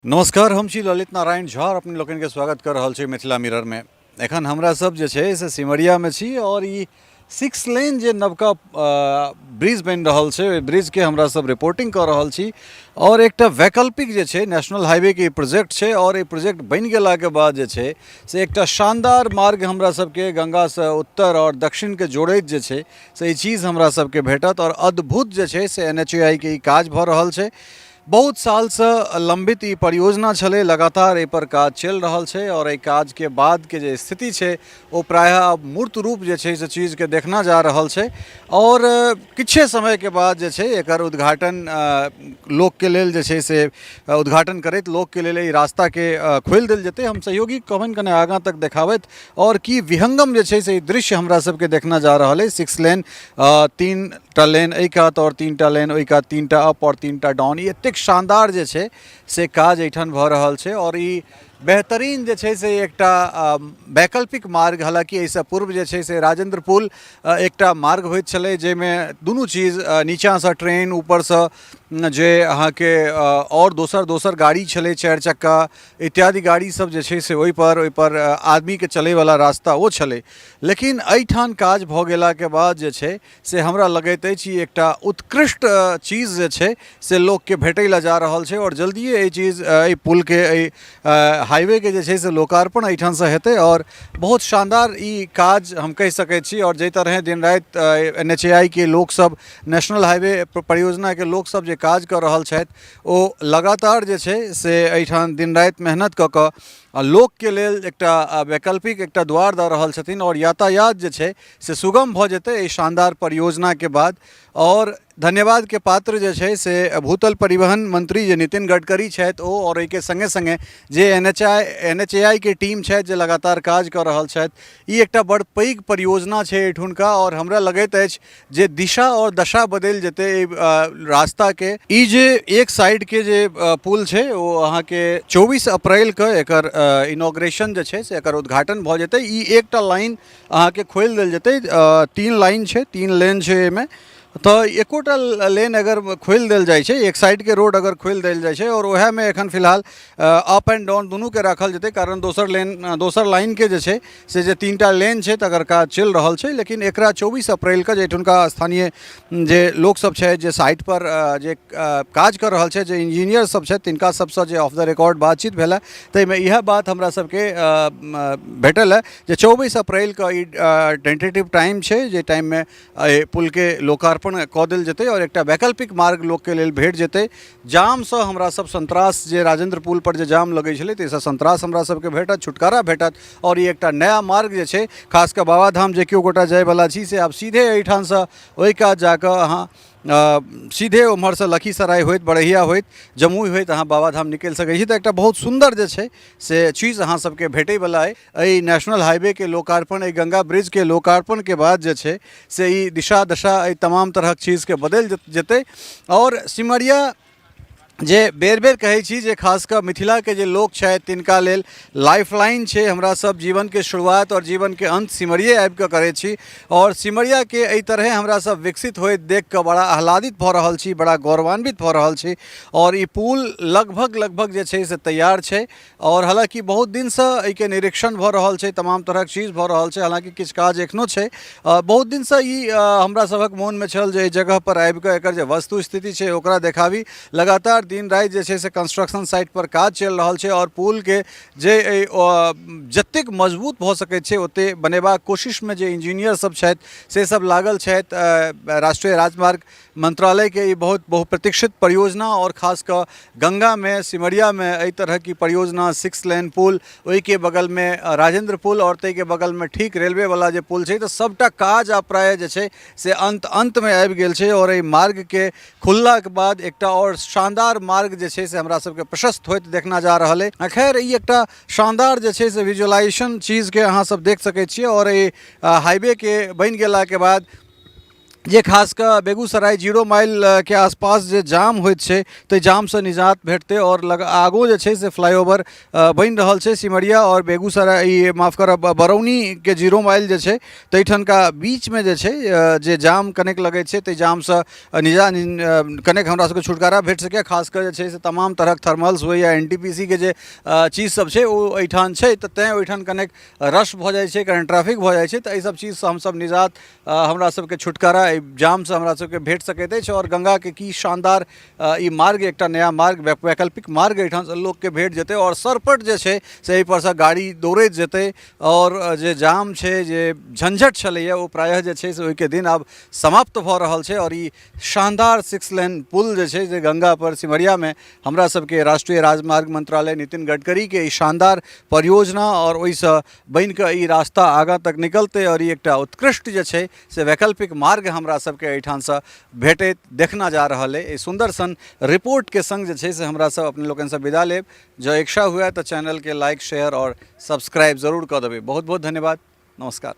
नमस्कार, हम छी ललित नारायण झा और अपने लोगन के स्वागत कर रहल छी मिथिला मिरर में। एखन हमरा सब जे छै से सिमरिया में छी और ई 6 लेन जे नवका ब्रिज बन रहल छै, ओहि ब्रिज के हमरा सब रिपोर्टिंग कर रहल छी। और एकटा वैकल्पिक जे छै नेशनल हाईवे के प्रोजेक्ट छै और ई प्रोजेक्ट बन गेला के बाद जे छै से एकटा शानदार मार्ग हमरा सबके गंगा से उत्तर और दक्षिण के जोड़ैत जे छै से ई चीज हमरा सबके भेटत और अद्भुत जे छै से एनएचएआई के ई काज भ रहल छै। बहुत साल से लंबित ई परियोजना छले, लगातार एहि पर काज चल रहल छै और एहि काज के बाद के जे स्थिति छै वो प्रायः अब मूर्त रूप जे छै से चीज के देखना जा रहल छै। और किछे समय के बाद जे छै एकर उद्घाटन लोक के लेल जे छै से उद्घाटन करैत लोक के लेल ई रास्ता के खोलि देल जेतै। हम सहयोगी कहबनि कने आगाँ तक देखाबैत और की विहंगम जे छै से ई दृश्य हमरा सबके देखना जा रहल है। 6 लेन, 3टा लेन एहि कात और 3टा लेन ओहि कात, 3टा अप और 3टा डाउन, ई एतेक शानदार जे छै से काज एहिठाम भऽ रहल छै। और ई बेहतरीन जे छै से एकटा वैकल्पिक मार्ग, हालांकि एहिसँ पूर्व जे छै से राजेंद्र पुल एकटा मार्ग होइत छलै जाहिमे दुनू चीज नीचाँसँ ट्रेन, ऊपरसँ जे अहाँके और दोसर गाड़ी छलै, 4 चक्का इत्यादि गाड़ी सब जे छै से ओहिपर आदमीके चलैवला रास्ता ओ छलै। लेकिन एहिठाम काज भऽ गेलाके बाद जे छै से हमरा लगैत अछि ई एकटा उत्कृष्ट चीज जे छै से लोकके भेटै लए जा रहल छै और जल्दिए एहि चीज, एहि पुलके, एहि हाईवे के जे छै से लोकार्पण एहिठाम से हेतै और बहुत शानदार ई काज हम कहि सकैत छी। और जाहि तरह दिन राति एनएचएआई के लोक सब, नेशनल हाईवे परियोजना के लोक सब जे काज कर रहल छथि ओ लगातार जे छै से एहिठाम दिन राति मेहनत कऽ कऽ लोक के लेल एकटा वैकल्पिक एकटा द्वार दऽ रहल छथिन और यातायात जे छै से सुगम भऽ जेतै एहि शानदार परियोजना के बाद। और धन्यवाद के पात्र जे छै से भूतल परिवहन मंत्री जे नितिन गडकरी छथि ओ, और एहिके संगे संगे जे एनएचएआई के टीम छथि जे लगातार काज कऽ रहल छथि। ई एकटा बड़ पैघ परियोजना छै एहिठुनका और हमरा लगैत अछि जे दिशा और दशा बदलि जेतै एहि रास्ता के। ई जे एक साइड के जे पुल छै ओ अहाँके 24 अप्रैल के एकर इनॉग्रेशन जे छै से एकर उद्घाटन भऽ जेतै। ई एकटा लाइन अहाँके खोलि देल जेतै, 3 लाइन छै, 3 लेन छै एहिमे। तो एकोटा लेन अगर खोलि देल जाइ छै, एक साइड के रोड अगर खोलि देल जाइ छै और वएह में एखन फिलहाल अप एंड डाउन दुनू के राखल जेतै, कारण दोसर लाइन के जे छै से जे 3टा लेन छै तकर काज चलि रहल छै। लेकिन एकरा 24 अप्रैल के जे एहिठुनका स्थानीय जे लोक सब छै जे साइट पर जे काज कर रहल छै, जे इंजीनियर सब छै, तिनका सबसँ जे ऑफ द रिकॉर्ड बातचीत भेल ताहिमे इएह बात हमरा सबके भेटल है जे 24 अप्रैल के ई टेंटेटिव टाइम छै जे टाइममे पुल के लोकार्पण कऽ देल जेतै और एकटा वैकल्पिक मार्ग लोक के लेल भेट जेतै। जामसँ हमरा सब संत्रास, जे राजेंद्र पुल पर जे जाम लगै छलै ताहिसँ संत्रास हमरा सबके भेटत, छुटकारा भेटत। और ई एकटा नया मार्ग जे छै, खास कऽ बाबाधाम जे केओ गोटा जायवला छी से आब सीधे एहिठामसँ ओहि कात जाकऽ अहाँ सीधे उम्हरसँ लखीसराय होइत, बड़हिया होइत, जमुई होइत अहाँ बाबाधाम निकलि सकै छी। तऽ एकटा बहुत सुन्दर जे छै से चीज अहाँ सबके भेटैवला अइ। एहि नेशनल हाईवे के लोकार्पण, एहि गंगा ब्रिज के लोकार्पण के बाद जे छै से ई दिशा दशा एहि तमाम तरहक चीज के बदलि जेतै। और सिमरिया जे बेर बेर कहै छी जे खास कऽ मिथिला के जे लोक छथि तिनका लेल लाइफलाइन छै। हमरा सब जीवन के शुरुआत और जीवन के अंत सिमरिये आबि कऽ करै छी और सिमरिया के एहि तरह हमरा सब विकसित होइत देख कऽ बड़ा आह्लादित भऽ रहल छी, बड़ा गौरवान्वित भऽ रहल छी। और ई पुल लगभग जे छै से तैयार छै और हालांकि बहुत दिनसँ एहिके निरीक्षण भऽ रहल छै, तमाम तरहक चीज भऽ रहल छै, हालांकि किछु काज एखनो छै। बहुत दिनसँ ई हमरा सभक मोनमे छल जे एहि जगह पर आबि कऽ एकर जे वस्तु स्थिति छै ओकरा देखाबी। लगातार दिन राति जे छै से कंस्ट्रक्शन साइट पर काज चलि रहल छै और पुल के जे जतेक मजबूत भऽ सकैत छै ओते बनेबाक कोशिशमे जे इंजीनियर सब छथि से सब लागल छथि। राष्ट्रीय राजमार्ग मंत्रालय के ई बहुत बहुप्रतीक्षित परियोजना और खास कऽ गंगा में, सिमरिया में एहि तरह की परियोजना, 6 लेन पुल, ओहि के बगल में राजेंद्र पुल और ताहि के बगल में ठीक रेलवे वाला जे पुल छै, तऽ सबटा काज आब प्राय जे छै से अंत में आबि गेल छै। और एहि मार्ग के खुलला के बाद एकटा और शानदार मार्ग जे छै से हमरा सबके प्रशस्त होइत देखना जा रहल है। खैर ई एकटा शानदार जे छै से विजुअलाइजेशन चीज के अहाँ सब देख सकै छियै। और ई हाईवे के बनि गेला के बाद जे खास कऽ बेगूसराय 0 माइल के आसपास जे जाम होइत छै ताहि जामसँ निजात भेटतै और आगू जे छै से फ्लाईओवर बनि रहल छै सिमरिया और बेगूसराय ई माफ करब बरौनीके 0 माइल जे छै ताहिठनका बीचमे जे छै जे जाम कनेक लगैत छै ताहि जामसँ कनेक हमरा सबके छुटकारा भेट सकै, खास कऽ जे छै से तमाम तरहक थर्मल्स होइ या NTPC के जे चीजसब छै ओ एहिठाम छै तऽ तेँ ओहिठाम कनेक रश भऽ जाइ छै, कनेक ट्रैफिक भऽ जाइ छै तऽ एहि सब चीजसँ हमसब निजात हमरा सबके छुटकारा जाम से हमरा सबके भेट सकैत अछि। और गंगा के की शानदार ई मार्ग, एकटा नया मार्ग, वैकल्पिक मार्ग एहिठाम से लोकके भेट जेतै और सरपट जे छै से एहि पर से गाड़ी दौड़ैत जेतै और जे जाम छै, जे झंझट छलैया ओ प्रायः जे छै से ओहिके दिन आब समाप्त भऽ रहल छै। और ई शानदार 6 लेन पुल जे छै जे गंगा पर सिमरिया में हमरा सबके राष्ट्रीय राजमार्ग मंत्रालय नितिन गडकरी के ई शानदार परियोजना और ओहिसँ बनि कऽ ई रास्ता आगाँ तक निकलतै और ई एकटा उत्कृष्ट जे छै से वैकल्पिक मार्ग हमरा सबके एहिठामसँ भेटैत देखना जा रहल है। सुंदर सन रिपोर्ट के संग जे छै से हमरा सब अपने लोकनि से विदा लेब। जँ इच्छा हुए तो चैनल के लाइक, शेयर और सब्सक्राइब जरूर कऽ देबै। बहुत बहुत धन्यवाद, नमस्कार।